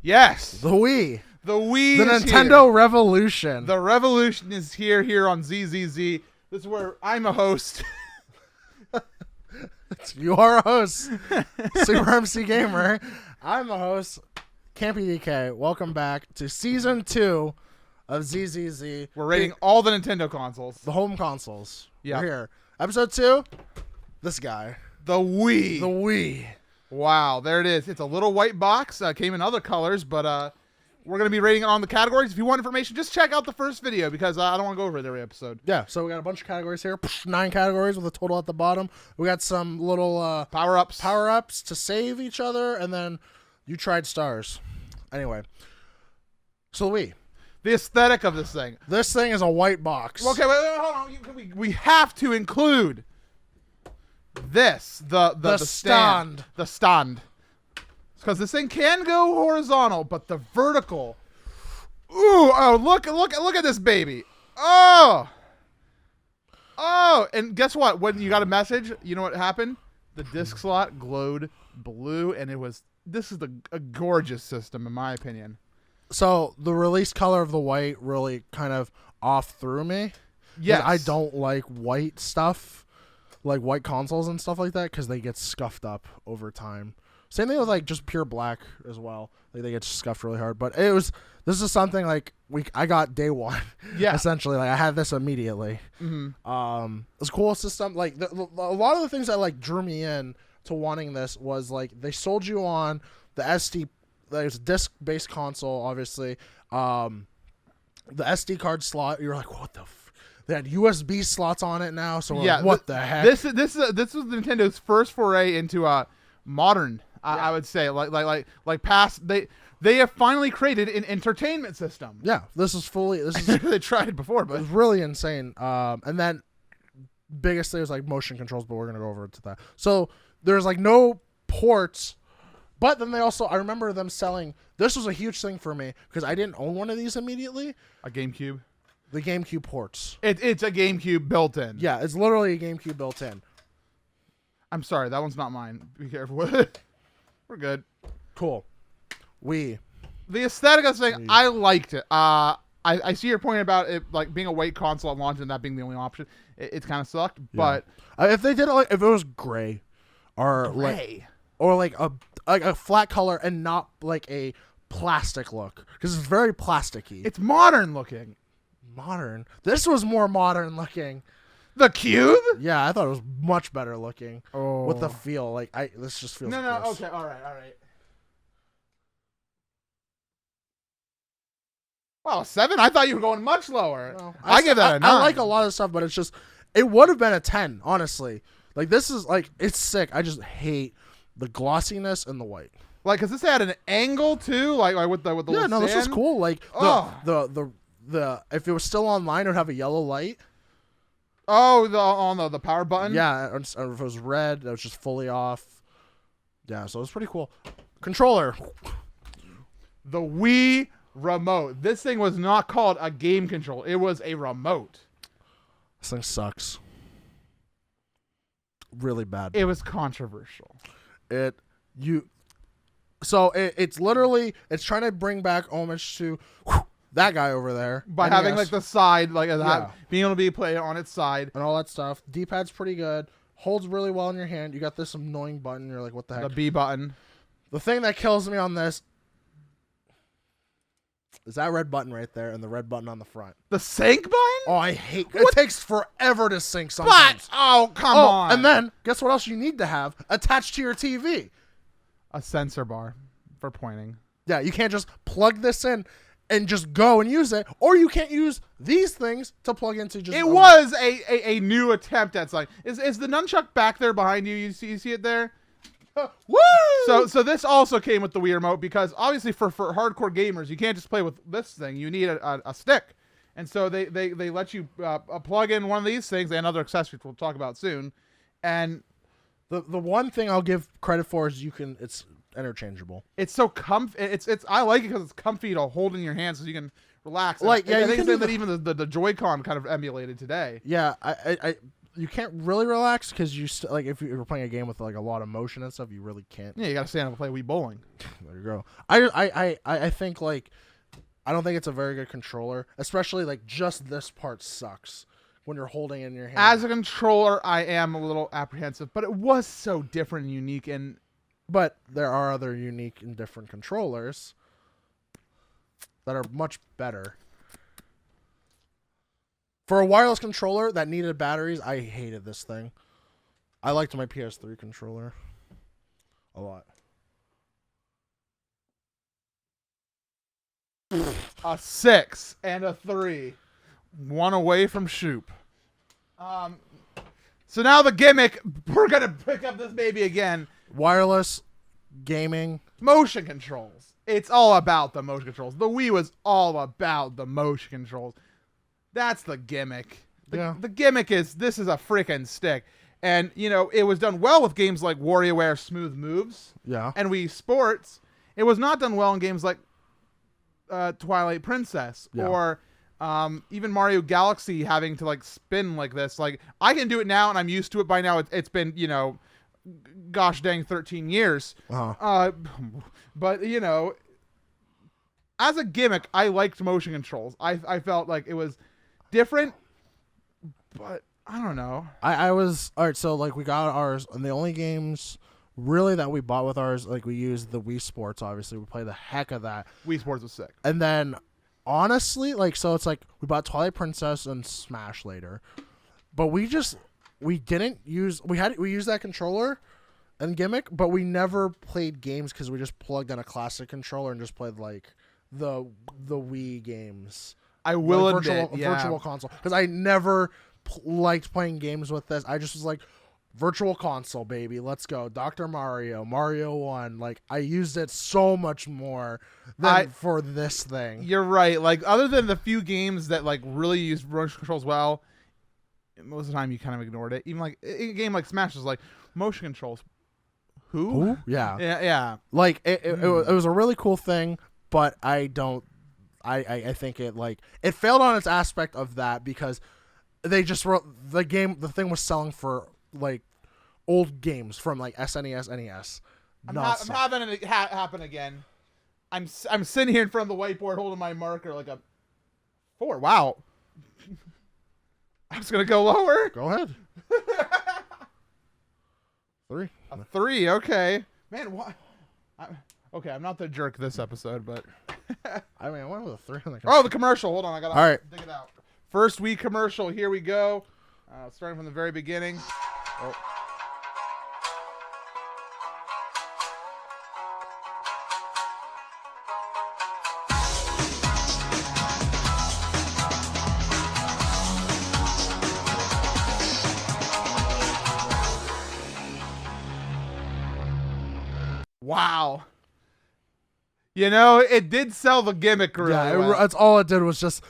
Yes. The Wii. The Wii The is Nintendo here. Revolution. The revolution is here on ZZZ. This is where I'm a host. You are a host, Super MC Gamer. I'm the host, Kampy DK. Welcome back to Season 2 of ZZZ. We're rating all the Nintendo consoles. The home consoles. Yeah. We're here. Episode 2, this guy. The Wii. The Wii. Wow, there it is. It's a little white box. Came in other colors, but we're going to be rating it on the categories. If you want information, just check out the first video because I don't want to go over it every episode. Yeah, so we got a bunch of categories here. 9 categories with a total at the bottom. We got some little power-ups to save each other, and then you tried stars. Anyway, so Wii. The aesthetic of this thing. This thing is a white box. Okay, wait, hold on. We have to include this, the stand. The stand. Because this thing can go horizontal, but the vertical. Ooh, oh, look at this baby. Oh, and guess what? When you got a message, you know what happened? The disc slot glowed blue, and this is a gorgeous system, in my opinion. So the release color of the white really kind of off threw me. Yes. I don't like white stuff, like white consoles and stuff like that, because they get scuffed up over time. Same thing with like just pure black as well. Like they get scuffed really hard. But this is something like I got day one. Yeah. Essentially, like I had this immediately. Mm-hmm. It's a cool system. Like a lot of the things that like drew me in to wanting this was like they sold you on the SD. There's a disc-based console, obviously. The SD card slot. You're like, what the? They had USB slots on it now. So yeah, like, what the heck? This was Nintendo's first foray into modern. I would say like past they have finally created an entertainment system. Yeah, this is they tried it before, but it's really insane. And then biggest thing was like motion controls, but we're gonna go over to that. So there's like no ports, but then I remember them selling. This was a huge thing for me because I didn't own one of these immediately. A GameCube. The GameCube ports. It's a GameCube built in. Yeah, it's literally a GameCube built in. I'm sorry, that one's not mine. Be careful. We're good. Cool. Wii. The aesthetic of this thing, I liked it. I see your point about it like being a white console at launch and that being the only option. It kind of sucked, but if they did it like if it was gray, or like a flat color and not like a plastic look, because it's very plasticky. It's modern looking. Modern. This was more modern looking. The Cube? Yeah, I thought it was much better looking. Oh. With the feel. Like this just feels No, gross. okay, all right. Wow, 7? I thought you were going much lower. No, I give that a 9. I like a lot of stuff, but it's just it would have been a 10, honestly. Like this is like it's sick. I just hate the glossiness and the white. Like, cause this had an angle too, like with the yeah, no, sand. this was cool. Like the if it was still online, it would have a yellow light. Oh, on the power button? Yeah, or if it was red, it was just fully off. Yeah, so it was pretty cool. Controller. The Wii remote. This thing was not called a game control. It was a remote. This thing sucks. Really bad. It was controversial. It's literally trying to bring back homage to that guy over there By having like the side, like being able to be played on its side. And all that stuff. D-pad's pretty good. Holds really well in your hand. You got this annoying button. You're like, what the heck? The B button. The thing that kills me on this is that red button right there and the red button on the front. The sync button? Oh, I hate it. It takes forever to sync sometimes. Come on. And then, guess what else you need to have attached to your TV? A sensor bar for pointing. Yeah, you can't just plug this in and just go and use it, or you can't use these things to plug into just... It was a new attempt at something. Is the nunchuck back there behind you? You see it there? Woo! So this also came with the Wii remote because obviously for hardcore gamers, you can't just play with this thing. You need a stick. And so they let you plug in one of these things and other accessories we'll talk about soon. And the one thing I'll give credit for is it's interchangeable. It's so comfy. I like it because it's comfy to hold in your hands so you can relax. Like, I think that even the Joy-Con kind of emulated today. Yeah, I you can't really relax because like if you're playing a game with like a lot of motion and stuff, you really can't. Yeah, you gotta stand up and play Wii bowling. There you go. I think like I don't think it's a very good controller, especially like just this part sucks when you're holding it in your hand. As a controller, I am a little apprehensive, but it was so different and unique. But there are other unique and different controllers that are much better. For a wireless controller that needed batteries, I hated this thing. I liked my PS3 controller a lot. A 6 and a 3. One away from Shoop. So now the gimmick, we're going to pick up this baby again. Wireless gaming. Motion controls. It's all about the motion controls. The Wii was all about the motion controls. That's the gimmick. The gimmick is this is a freaking stick. And, you know, it was done well with games like WarioWare Smooth Moves. Yeah. And Wii Sports. It was not done well in games like Twilight Princess or even Mario Galaxy having to like spin like this. Like I can do it now and I'm used to it by now. It's been, you know, gosh dang 13 years. But, you know, as a gimmick, I liked motion controls. I felt like it was different, but I don't know. I was all right. So like we got ours, and the only games really that we bought with ours, like we used the Wii Sports. Obviously, we played the heck of that. Wii Sports was sick. And then honestly, like so, it's like we bought Twilight Princess and Smash later, but we didn't use we used that controller and gimmick, but we never played games because we just plugged in a classic controller and just played like the Wii games. I will like admit, virtual console, because I never liked playing games with this. I just was like, virtual console, baby, let's go. Dr. Mario 1, like I used it so much more than for this thing. You're right. Like other than the few games that like really use motion controls well, most of the time you kind of ignored it. Even like a game like Smash is like motion controls. Who? Yeah. Like it was a really cool thing, but I think it failed on its aspect of that because they just wrote the thing was selling for like old games from like SNES, NES. I'm having it happen again. I'm sitting here in front of the whiteboard holding my marker like a 4. Wow. I'm just gonna go lower. Go ahead. 3. A 3. Okay. Man, what? Okay, I'm not the jerk this episode, but I mean, I went with a 3 on the oh, the commercial. Hold on, I gotta All right. dig it out. First Wii commercial. Here we go. Starting from the very beginning. Oh. Wow. You know, it did sell the gimmick really well. That's all it did was just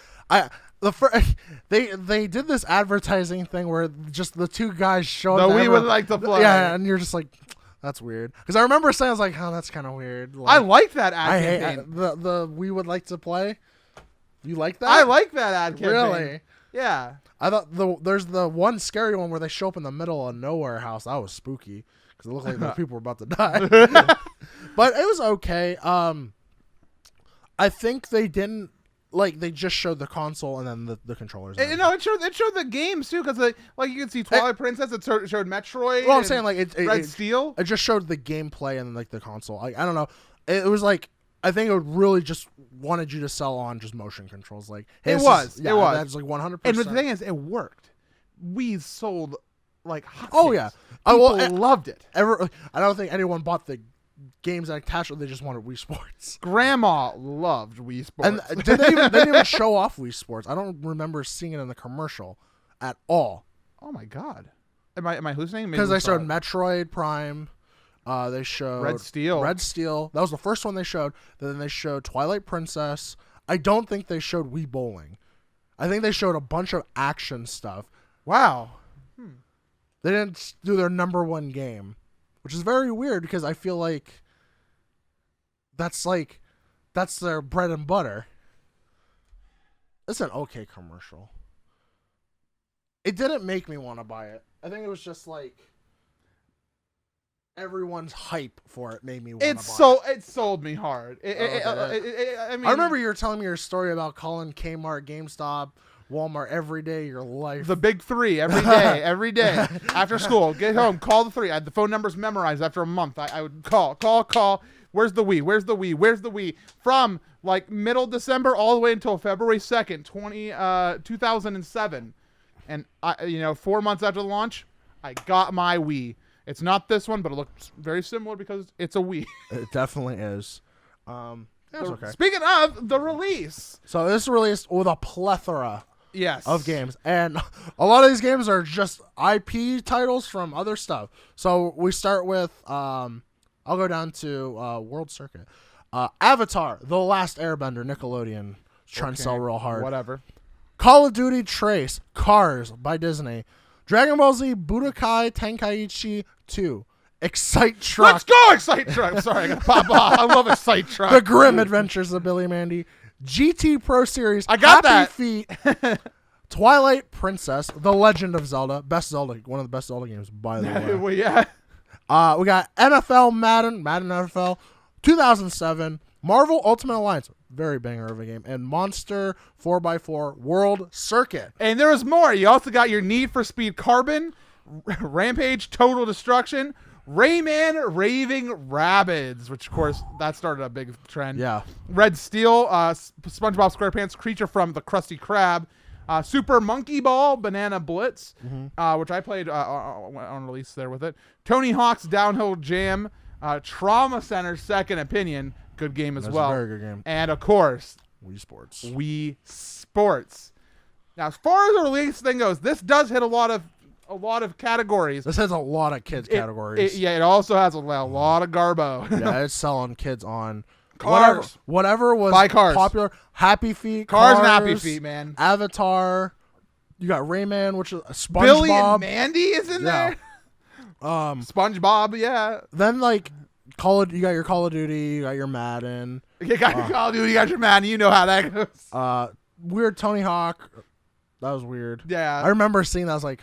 they did this advertising thing where just the two guys showed that we would like to play. Yeah, and you're just like, that's weird. Because I remember saying, I was like, oh, that's kind of weird. Like, I like that ad campaign. The we would like to play. You like that? I like that ad campaign. Really? Yeah. I thought there's the one scary one where they show up in the middle of nowhere house. That was spooky because it looked like the people were about to die. But it was okay. I think they didn't. Like, they just showed the console and then the controllers. No, it showed the games, too, because, like, you can see Twilight Princess, it showed Metroid. Well, I'm saying, like, Red Steel. It just showed the gameplay and, like, the console. Like, I don't know. It was, like, I think it really just wanted you to sell on just motion controls. Like, it was. That's, like, 100%. And the thing is, it worked. We sold, like, hotcakes. Oh, yeah. People loved it. I don't think anyone bought the games that attached, they just wanted Wii Sports. Grandma loved Wii Sports. And they didn't even show off Wii Sports. I don't remember seeing it in the commercial at all. Oh my god. Am I hallucinating? Because they showed Metroid Prime. They showed Red Steel. That was the first one they showed. Then they showed Twilight Princess. I don't think they showed Wii Bowling. I think they showed a bunch of action stuff. Wow. They didn't do their number one game, which is very weird because I feel like that's their bread and butter. It's an okay commercial. it didn't make me want to buy it. I think it was just like everyone's hype for it made me want to buy it. It sold me hard. I mean, I remember you were telling me your story about calling Kmart, GameStop, Walmart every day of your life. The big three every day after school. Get home, call the three. I had the phone numbers memorized after a month. I would call. Where's the Wii? Where's the Wii? Where's the Wii? From like middle December all the way until February 2nd, 2007. And 4 months after the launch, I got my Wii. It's not this one, but it looks very similar because it's a Wii. It definitely is. That's okay. Speaking of the release. So this released with a plethora of games. And a lot of these games are just IP titles from other stuff. So we start with, I'll go down to World Circuit. Avatar, The Last Airbender, Nickelodeon. Trying to sell real hard. Whatever. Call of Duty Trace, Cars by Disney. Dragon Ball Z Budokai Tenkaichi 2. Excite Truck. Let's go, Excite Truck. Sorry, I got to pop off. I love Excite Truck. The Grim Adventures of Billy Mandy. GT Pro Series. I got Happy that. Feet. Twilight Princess. The Legend of Zelda. Best Zelda. One of the best Zelda games, by the way. Well, yeah. We got NFL Madden NFL 2007. Marvel Ultimate Alliance. Very banger of a game. And Monster 4x4 World Circuit. And there was more. You also got your Need for Speed Carbon, Rampage Total Destruction, Rayman Raving Rabbids, which, of course, that started a big trend. Yeah. Red Steel, SpongeBob SquarePants, Creature from the Krusty Krab, Super Monkey Ball, Banana Blitz, which I played on release there with it. Tony Hawk's Downhill Jam, Trauma Center Second Opinion, good game as well. That's a very good game. And, of course, Wii Sports. Now, as far as the release thing goes, this does hit a lot of categories. This has a lot of kids categories. It also has a lot of garbo. Yeah, it's selling kids on Cars. Whatever was Buy Cars. popular. Happy Feet. Cars and Happy Feet, man. Avatar. You got Rayman, which is SpongeBob. Billy and Mandy is in there. SpongeBob, yeah. Then like you got your Call of Duty, you got your Madden. You got your Call of Duty, you got your Madden. You know how that goes. Weird Tony Hawk. That was weird. Yeah. I remember seeing that. I was like,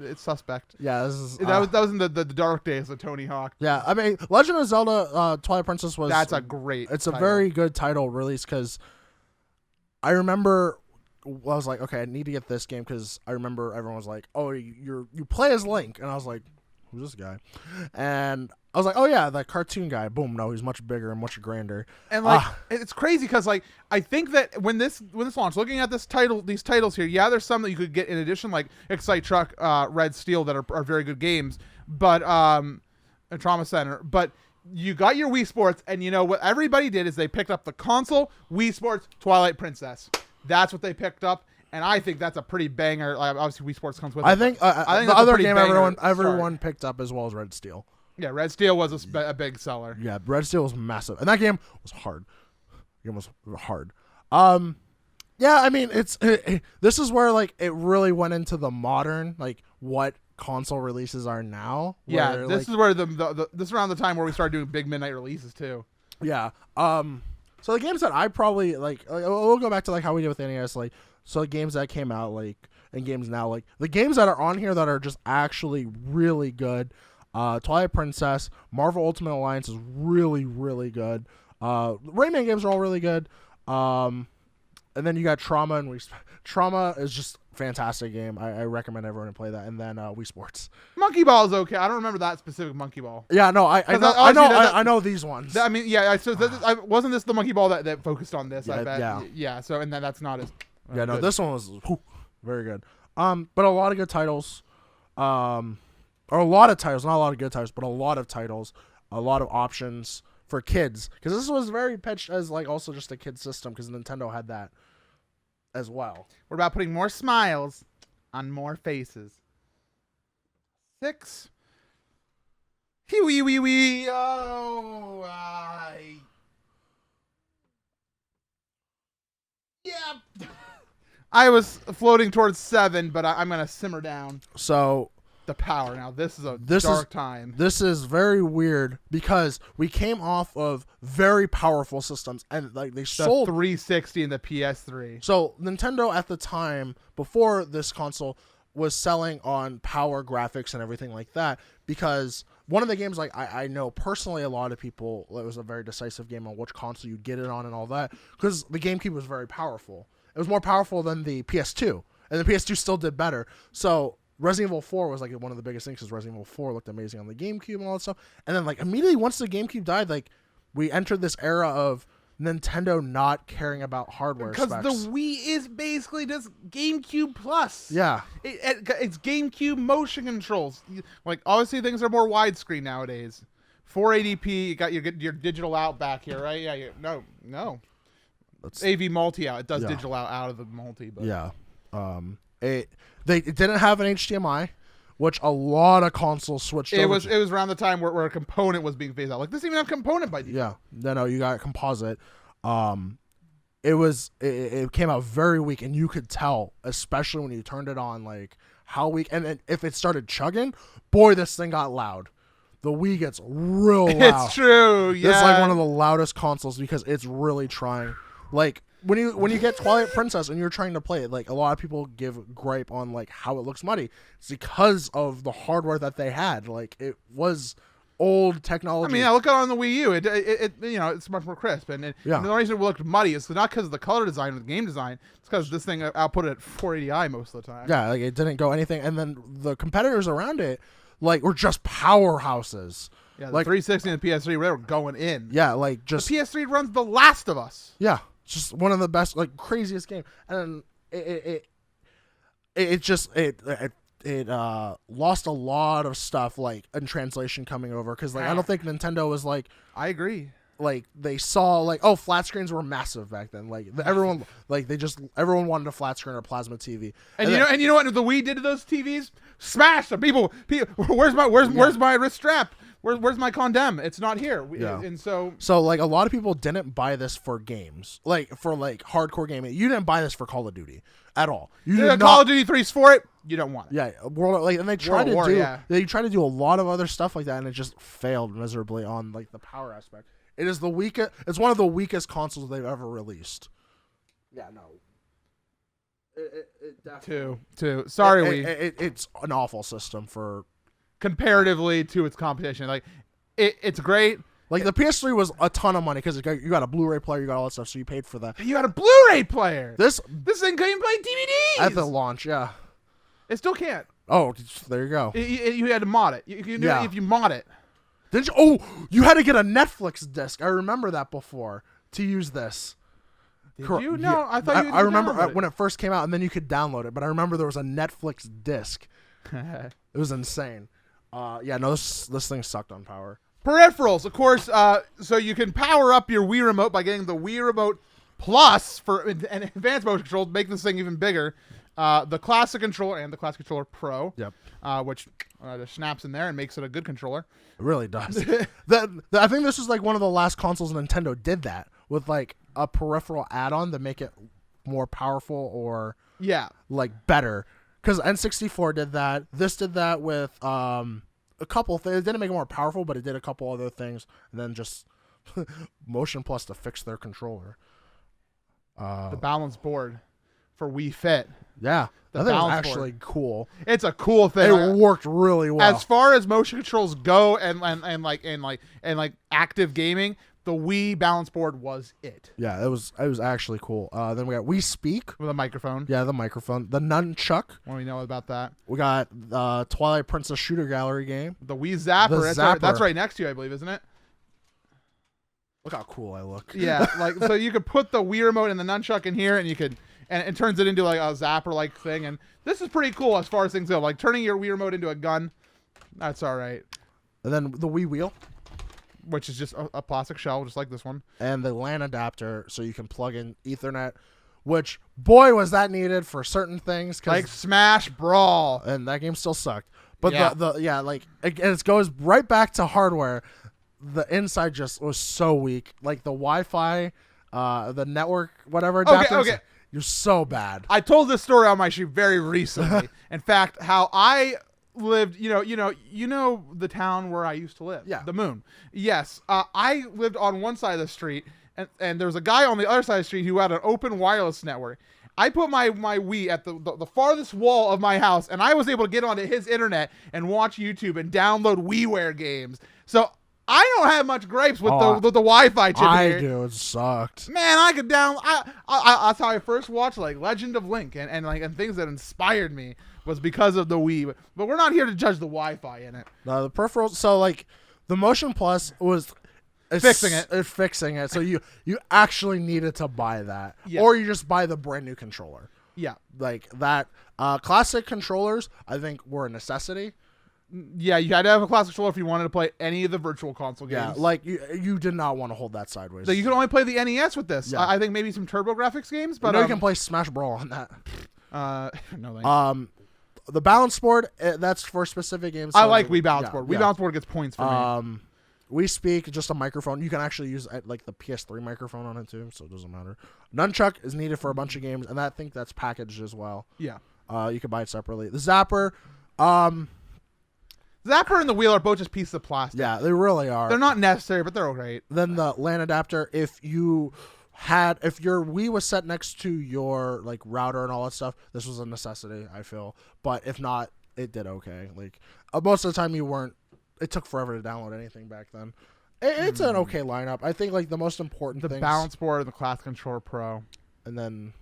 It's suspect. Yeah, this is that was in the dark days of Tony Hawk. Yeah, I mean, Legend of Zelda Twilight Princess was. That's a great. It's title. A very good title release because I remember I was like, okay, I need to get this game because I remember everyone was like, oh, you play as Link, and I was like, who's this guy? And I was like, oh yeah, that cartoon guy. Boom, no, he's much bigger and much grander. And like, it's crazy because like I think that when this launched, looking at these titles here, yeah, there's some that you could get in addition, like Excite Truck, Red Steel, that are very good games, but and Trauma Center. But you got your Wii Sports, and you know what everybody did is they picked up the console, Wii Sports, Twilight Princess. That's what they picked up. And I think that's a pretty banger. Like, obviously, Wii Sports comes with it. I think the other game everyone picked up as well as Red Steel. Yeah, Red Steel was a big seller. Yeah, Red Steel was massive, and that game was hard. The game was hard. Yeah, I mean, this is where like it really went into the modern, like what console releases are now. Yeah, this is where this is around the time where we started doing big midnight releases too. Yeah. So the games that I probably like, we'll go back to like how we did with NES, like. So the games that came out, like, and games now, like, the games that are on here that are just actually really good, Twilight Princess, Marvel Ultimate Alliance is really, really good. Rayman games are all really good. And then you got Trauma, and Trauma is just a fantastic game. I recommend everyone to play that. And then Wii Sports. Monkey Ball is okay. I don't remember that specific Monkey Ball. Yeah, no, I know these ones. I mean, yeah, so wasn't this the Monkey Ball that focused on this? Yeah, I bet. Yeah. Yeah, so, and then that's not as... Yeah, no, this one was very good. But a lot of good titles. Or a lot of titles, not a lot of good titles, but a lot of titles, a lot of options for kids. Because this was very pitched as like also just a kid system because Nintendo had that as well. We're about putting more smiles on more faces. 6. Wee. Oh, yeah. I was floating towards 7, but I'm going to simmer down. So the power. Now, this is a dark time. This is very weird because we came off of very powerful systems and like they sold 360 and the PS3. So Nintendo at the time before this console was selling on power graphics and everything like that, because one of the games, like I know personally a lot of people, it was a very decisive game on which console you get it on and all that, because the GameCube was very powerful. It was more powerful than the PS2, and the PS2 still did better. So Resident Evil 4 was like one of the biggest things, because Resident Evil 4 looked amazing on the GameCube and all that stuff. And then like immediately once the GameCube died, like we entered this era of Nintendo not caring about hardware because specs. the Wii is basically just GameCube Plus. Yeah. It's GameCube motion controls. Like, obviously things are more widescreen nowadays. 480p, you got your digital out back here, right? Yeah. No. It's AV multi out. It does digital out of the multi. But. Yeah. It didn't have an HDMI, which a lot of consoles switched over to. It was around the time where a component was being phased out. Like, this even have component by default. Yeah. No, you got composite. It came out very weak, and you could tell, especially when you turned it on, like how weak. And if it started chugging, boy, this thing got loud. The Wii gets real loud. It's true. Yeah. It's like one of the loudest consoles because it's really trying. Like when you get Twilight Princess and you're trying to play it, like a lot of people give gripe on like how it looks muddy. It's because of the hardware that they had. Like it was old technology. I mean, look at it on the Wii U. It it's much more crisp, and the only reason it looked muddy is not because of the color design or the game design. It's because this thing output at 480i most of the time. Yeah, like it didn't go anything, and then the competitors around it, like, were just powerhouses. Yeah, the like 360 and the PS3 were going in. Yeah, like just the PS3 runs The Last of Us. Yeah, it's just one of the best, like craziest game, and it lost a lot of stuff like in translation coming over, because like I don't think Nintendo was like. I agree. Like they saw like, oh, flat screens were massive back then. Like everyone wanted a flat screen or a plasma TV. And you know what the Wii did to those TVs? Smash them. People, where's my wrist strap? Where's my condom? It's not here. And so like a lot of people didn't buy this for games, like for like hardcore gaming. You didn't buy this for Call of Duty at all. You did Call of Duty 3's for it. You don't want it. Yeah, and they tried to do a lot of other stuff like that, and it just failed miserably on like the power aspect. It is the weakest. It's one of the weakest consoles they've ever released. Yeah, no. It definitely. Two. Sorry, it's an awful system for comparatively to its competition. Like, it's great. Like the PS3 was a ton of money because you got a Blu-ray player, you got all that stuff, so you paid for that. You got a Blu-ray player. This thing couldn't play DVDs at the launch. Yeah, it still can't. Oh, there you go. You had to mod it. You can do it if you mod it. Did you? Oh, you had to get a Netflix disc. I remember that before to use this. Did you? No, yeah. I thought you. I remember when it first came out, and then you could download it. But I remember there was a Netflix disc. It was insane. Yeah, no, this thing sucked on power. Peripherals, of course. So you can power up your Wii Remote by getting the Wii Remote Plus for an advanced motion control, make this thing even bigger. The classic controller and the classic controller Pro. Yep. Which just snaps in there and makes it a good controller. It really does. I think this was like one of the last consoles Nintendo did that with like a peripheral add-on to make it more powerful or like better. Because N64 did that. This did that with a couple things. It didn't make it more powerful, but it did a couple other things, and then just Motion Plus to fix their controller. The balance board for Wii Fit. Yeah, that thing was actually cool. It's a cool thing. It worked really well. As far as motion controls go, and active gaming, the Wii balance board was it. Yeah, it was actually cool. Then we got Wii Speak with a microphone. Yeah, the microphone. The Nunchuck. What do we know about that? We got Twilight Princess Shooter Gallery game. The Wii Zapper. That's right next to you, I believe, isn't it? Look how cool I look. Yeah, like so you could put the Wii remote and the Nunchuck in here, and you could. And it turns it into like a zapper-like thing, and this is pretty cool as far as things go. Like turning your Wii remote into a gun, that's all right. And then the Wii Wheel, which is just a plastic shell, just like this one. And the LAN adapter, so you can plug in Ethernet, which, boy, was that needed for certain things. Like Smash Brawl. And that game still sucked. But it goes right back to hardware. The inside just was so weak. Like the Wi-Fi, the network, whatever adapters. Okay. You're so bad. I told this story on my shoot very recently. In fact, how I lived, you know the town where I used to live. Yeah. The Moon. Yes. I lived on one side of the street, and there was a guy on the other side of the street who had an open wireless network. I put my Wii at the farthest wall of my house, and I was able to get onto his internet and watch YouTube and download WiiWare games. So I don't have much gripes with the Wi-Fi chip here. I do. It sucked. Man, I could that's how I first watched like Legend of Link and things that inspired me was because of the Wii. But we're not here to judge the Wi-Fi in it. No, the peripherals. So like the Motion Plus was fixing it. So you actually needed to buy that, or you just buy the brand new controller. Yeah, like that. Classic controllers, I think, were a necessity. Yeah, you had to have a classic controller if you wanted to play any of the virtual console games. Yeah, like you did not want to hold that sideways. So you can only play the NES with this. Yeah. I think maybe some TurboGrafx games, but you can play Smash Brawl on that. No thanks. The balance board, that's for specific games. I like Wii Balance Board. Wii Balance Board gets points for me. We Speak, just a microphone. You can actually use like the PS3 microphone on it too, so it doesn't matter. Nunchuck is needed for a bunch of games, and I think that's packaged as well. Yeah. You can buy it separately. The Zapper, Zapper and the wheel are both just pieces of plastic. Yeah, they really are. They're not necessary, but they're great. Then the LAN adapter, if your Wii was set next to your like router and all that stuff, this was a necessity, I feel. But if not, it did okay. Like most of the time it took forever to download anything back then. It's an okay lineup. I think like the most important things, the balance board and the Classic Controller Pro, and then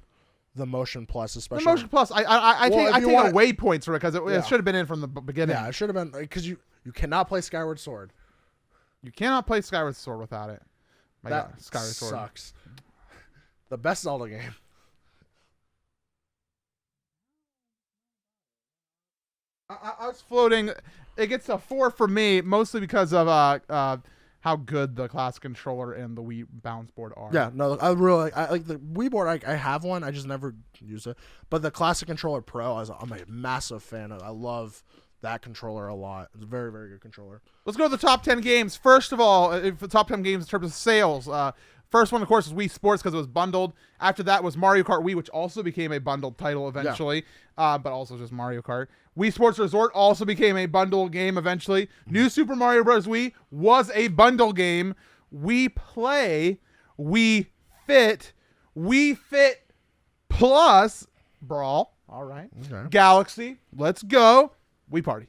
the Motion Plus, especially. The Motion Plus, I take away points for it because it should have been in from the beginning. Yeah, it should have been, because you cannot play Skyward Sword. You cannot play Skyward Sword without it. God, Skyward Sword sucks. The best Zelda game. I was floating. It gets a 4 for me, mostly because of how good the Classic Controller and the Wii Balance Board are. Yeah, no, I like the Wii board. I have one. I just never use it. But the Classic Controller Pro, I'm a massive fan of. I love that controller a lot. It's a very, very good controller. Let's go to the top 10 games. First of all, the top 10 games in terms of sales. First one, of course, was Wii Sports because it was bundled. After that was Mario Kart Wii, which also became a bundled title eventually, but also just Mario Kart. Wii Sports Resort also became a bundle game eventually. New Super Mario Bros. Wii was a bundle game. Wii Play, Wii Fit Plus, Brawl, all right. Okay. Galaxy, let's go. Wii Party.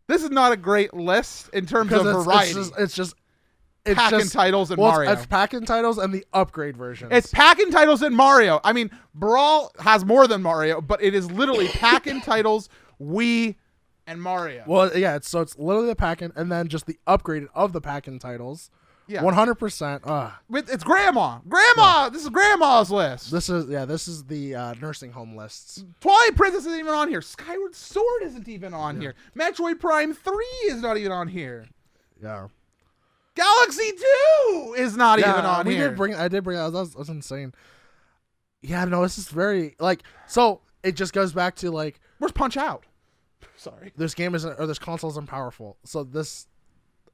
This is not a great list in terms of variety. It's just pack-in titles and Mario. It's pack-in titles and the upgrade versions. It's pack-in titles and Mario. I mean, Brawl has more than Mario, but it is literally pack-in titles, Wii, and Mario. Well, yeah, it's literally the pack-in and then just the upgraded of the pack-in titles. Yeah. 100%. It's Grandma. Grandma! Yeah. This is Grandma's list. This is the nursing home lists. Twilight Princess isn't even on here. Skyward Sword isn't even on here. Metroid Prime 3 is not even on here. Yeah. Galaxy 2 is not even on here. I did bring that. That was insane. Yeah, no, this is very so it just goes back to where's Punch Out? Sorry. This game this console isn't powerful. So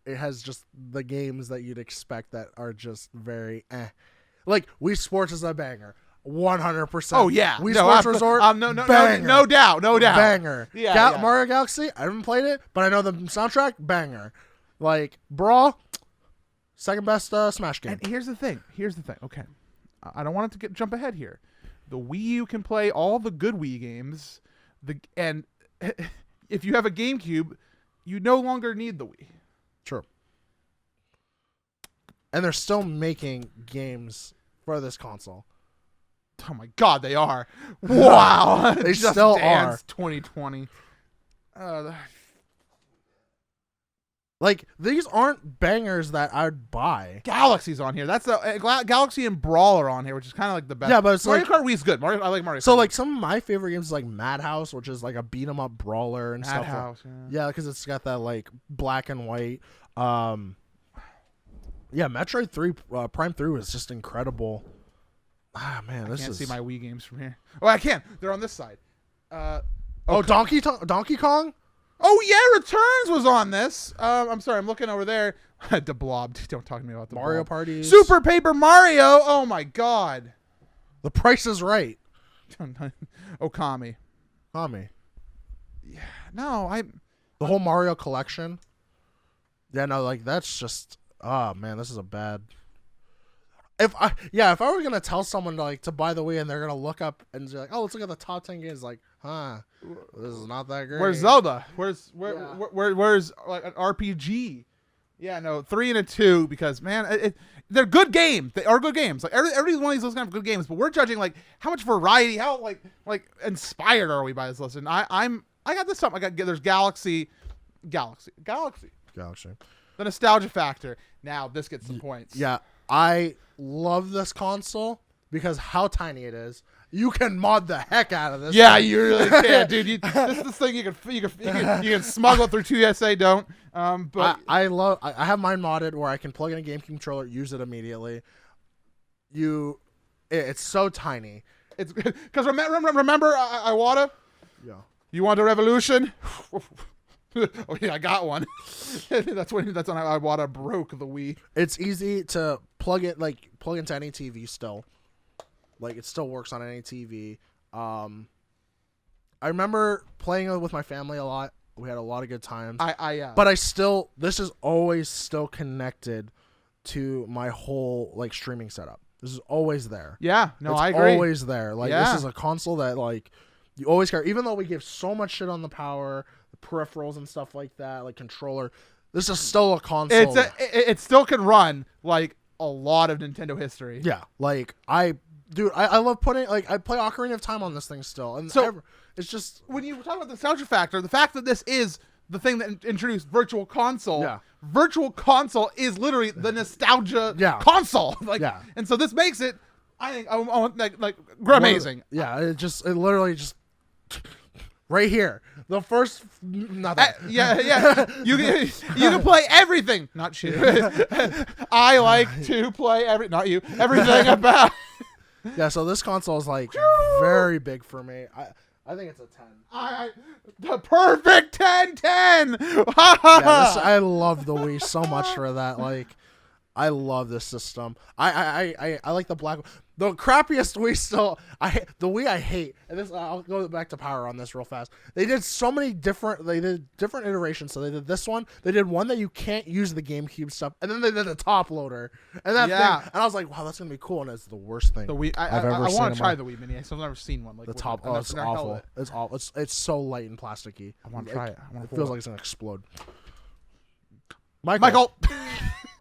it has just the games that you'd expect that are just very Like Wii Sports is a banger. 100%. Oh yeah. Wii Sports Resort. No doubt. Banger. Yeah, Mario Galaxy, I haven't played it, but I know the soundtrack, banger. Brawl, second best Smash game. And here's the thing. Okay. I don't want it to jump ahead here. The Wii U can play all the good Wii games. And if you have a GameCube, you no longer need the Wii. True. And they're still making games for this console. Oh my God, they are! Wow, they still are. 2020. These aren't bangers that I'd buy. Galaxy's on here. That's Galaxy and Brawl are on here, which is kind of like the best. Yeah, but it's Mario Kart Wii's good. I like Mario Kart. So some of my favorite games is Madhouse, which is a beat 'em up brawler and stuff. Madhouse, yeah, because it's got that black and white. Yeah, Metroid 3 Prime 3 was just incredible. Ah man, I can't see my Wii games from here. Oh, I can. They're on this side. Donkey Kong. Oh yeah, Returns was on this. I'm sorry, I'm looking over there. The Blob. Don't talk to me about the Mario Blob. Party. Super Paper Mario. Oh my God. The Price is Right. Okami. Yeah. No, the whole Mario collection. Yeah, no, that's just. Oh man, this is a bad. if I were gonna tell someone to buy the Wii and they're gonna look up and be like, oh, let's look at the top 10 games, like, this is not that great. Where's Zelda? Where's like an RPG? Yeah, no, 3 and a 2 because man, they're good games. They are good games. Like every one of these lists have good games, but we're judging like how much variety, how like inspired are we by this list? And I got this something. There's Galaxy. The nostalgia factor. Now this gets some points. Yeah, I love this console because how tiny it is. You can mod the heck out of this. Yeah, you really can, dude. This is the thing you can smuggle through 2SA. Don't. But I have mine modded where I can plug in a game controller, use it immediately. It's so tiny. It's because remember Iwata? Yeah. You want a revolution? Oh yeah, I got one. that's when Iwata broke the Wii. It's easy to plug into any TV still. Like it still works on any TV. I remember playing it with my family a lot. We had a lot of good times. But this is always still connected to my whole like streaming setup. This is always there. Yeah, no, it's I agree. Always there. Like this is a console that like you always care. Even though we give so much shit on the power, the peripherals and stuff like that, like controller, this is still a console. It still can run like a lot of Nintendo history. Yeah, like I love putting I play Ocarina of Time on this thing still, and so it's just when you talk about the nostalgia factor, the fact that this is the thing that introduced Virtual Console. Yeah. Virtual Console is literally the nostalgia console. And so this makes it, I think, like amazing. Yeah, it literally just right here. The first nothing. Yeah. You can play everything. Not you. I like to play everything about. Yeah, so this console is like very big for me. I think it's a 10. The perfect 10-10. I love the Wii so much for that. Like, I love this system. I like the black. The crappiest Wii still. The Wii I hate. And this I'll go back to power on this real fast. They did so many different. They did different iterations. So they did this one. They did one that you can't use the GameCube stuff, and then they did the top loader. And that thing. And I was like, wow, that's gonna be cool. And it's the worst thing. The Wii. I want to try the Wii Mini. I've never seen one. Like the top. Oh, it's awful. It's awful. It's so light and plasticky. I want to try it. It feels like it's gonna explode. Michael.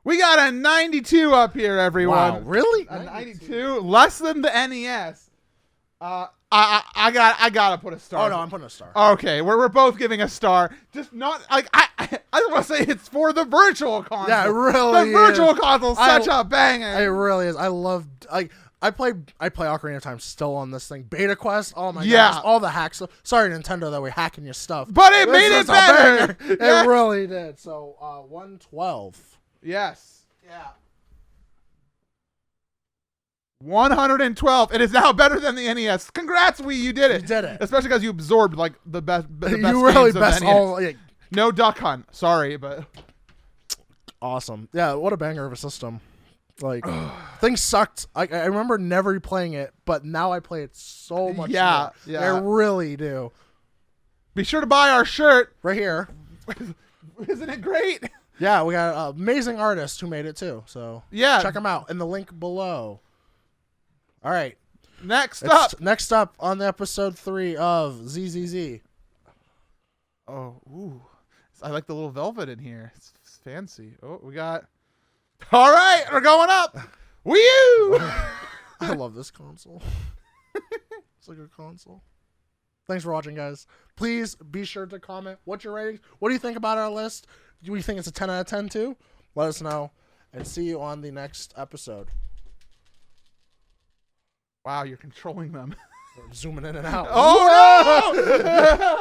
We got a 92 up here, everyone. Wow, really? A 92, less than the NES. I gotta put a star. Oh no, I'm putting a star. Okay, we're both giving a star. Just not like I want to say it's for the Virtual Console. Yeah, it really. The Virtual Console is such a banger. It really is. I love I play Ocarina of Time still on this thing. Beta Quest. Oh my gosh, all the hacks. Sorry, Nintendo, that we're hacking your stuff. But it made it better. It really did. So 112. Yes. Yeah. 112. It is now better than the NES. Congrats, Wii. You did it. You did it. Especially because you absorbed like the best. You really best all. Yeah. No Duck Hunt. Sorry, but awesome. Yeah. What a banger of a system. Like things sucked. I remember never playing it, but now I play it so much. Yeah. More. I really do. Be sure to buy our shirt right here. Isn't it great? Yeah, we got amazing artists who made it too. So yeah, check them out in the link below. All right. Next up on the episode 3 of ZZZ. Oh, ooh. I like the little velvet in here. It's fancy. Oh, we got. All right, we're going up. Wii U. I love this console. It's a good console. Thanks for watching, guys. Please be sure to comment what's your ratings. What do you think about our list? Do you think it's a 10 out of 10 too? Let us know. And see you on the next episode. Wow, you're controlling them. Zooming in and out. Oh, no!